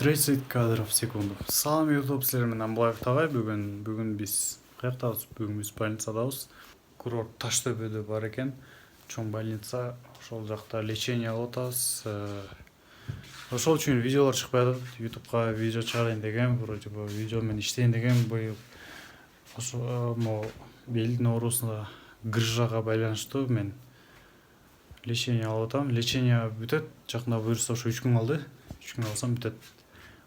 30 кадров в секунду. Салам YouTube силер менен Амбулаев Тагай. Бүгүн биз каяктабыз? Бүгүн биз больницадабыз. Курорт Таштөбөдө бар экен. Чоң больница. Ошол жакта лечение алып атабыз. Ошол үчүн видеолор чыкпай атат. YouTubeга видео чыгарайын дегем, вроде бы видео менен иштейин дегем. Быйыл ошо белдин оорусуна грыжага байланыштуу мен лечение алып атам. Лечение бүтөт. Жакында буюрса ошо 3 күн калды. 3 күн алсам бүтөт.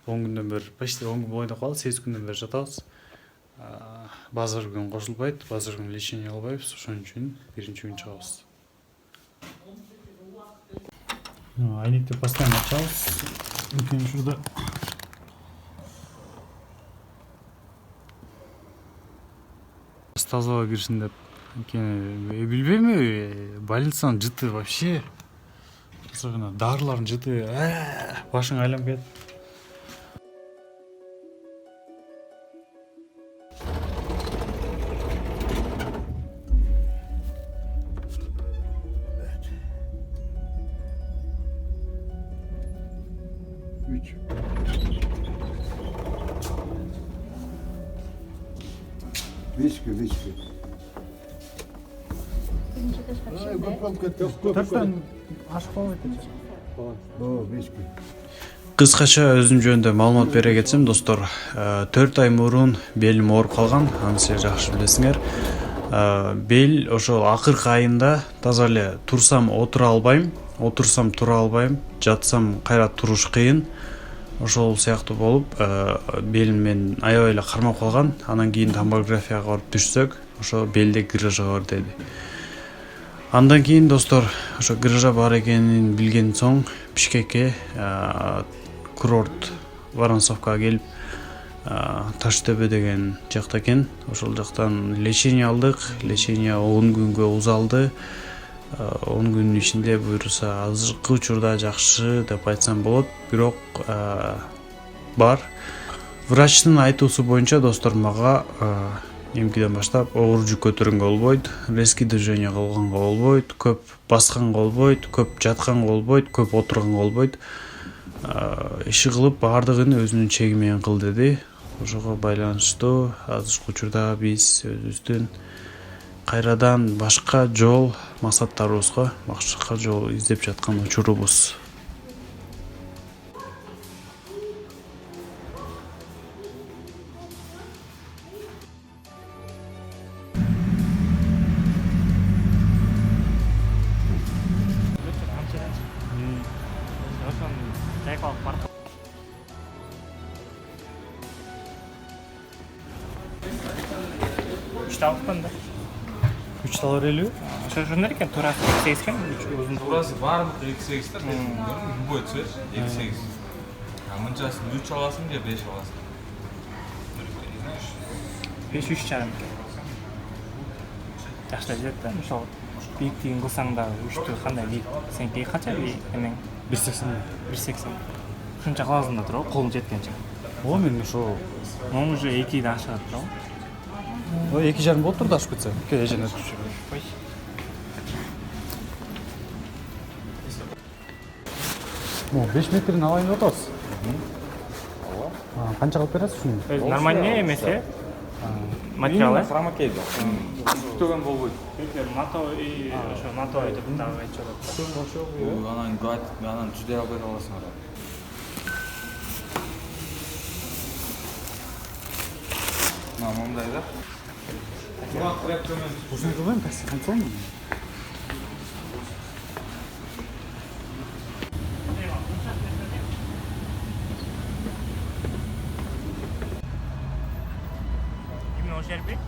10 күндөн бери, почти 10 күн бойдо калды. 8 күндөн бери жатабыз. Базар күн кошулбайт. Базар күн лечение албайбыз. Ошон үчүн биринчи күн чыгабыз. Айнекти постоянно ачабыз. Мынтип шурда тазалоо кирсин деп билбеймби, больницанын жыты вообще особенно дарылардын жыты башың айланып кетет. Вички. Кыскача өзүм жөнүндө маалымат бере кетсем, достор, 4 ай мурун белим ооруп калган, аны силер жакшы билесиңер. Бел ошол акыркы айында таза эле турсам отура албайм, отурсам тура албайм, жатсам кайра туруш кыйын. Ошол сыяктуу болуп, белим мен аябай эле кармап калган. Анан кийин томографияга барып түшсөк, ошо белде грыжа бар деди. Андан кийин, достор, ошо грыжа бар экенин билген соң Бишкекке курорт Воронцовка келип, Таштөбө деген жакта экен. Ошол жактан лечение алдык. Лечение 10 күнгө узалды. 10 күнүн ичинде буюрса азыркы учурда жакшы деп айтсам болот. Бирок бар. Врачтын айтуусу боюнча, достор, мага эмкиден баштап оор жүк көтөргөнгө болбойт, резкий движение кылганга болбойт, көп басканга болбойт, көп жатканга болбойт, көп отурганга болбойт. Иши кылып баардыгын өзүнүн чеги менен кыл деди. Ошого байланыштуу азыркы учурда биз өзүбүздүн кайрадан башка жол максаттарыбызга башка жол издеп жаткан учурубуз. Үч талар элүү. Ошондор экен, турасы 8 экен, uzun Турасы баардык 2.8 да, любой цвет 2.8. Мынчасын 3 аласың же 5 аласың? 5-3,5 экен. Жакшы жет да, ошол бийиктигин кылсаң да 3тү кандай бийик? Сеники канча бийик эмең? 1.80. 1.80. Ушунча каласың да туруп, колуң жеткенче. Мен ошо Моң уже 2 ашат да. 2,5 болуп турду ашып кетсе. Эжене түшүп. Мо 5 метрин алайын деп атабыз. Канча кылып бересиз ушуну? Нормальный эмес э? Материал э? Хромакейда. Күтөгөн болбойт. НАТО и ошо НАТО айтып дагы айтышат. Анан түздөй албай каласың ара. Мындай да. Ушуну кылбайм, канча? Именно ошол жерби?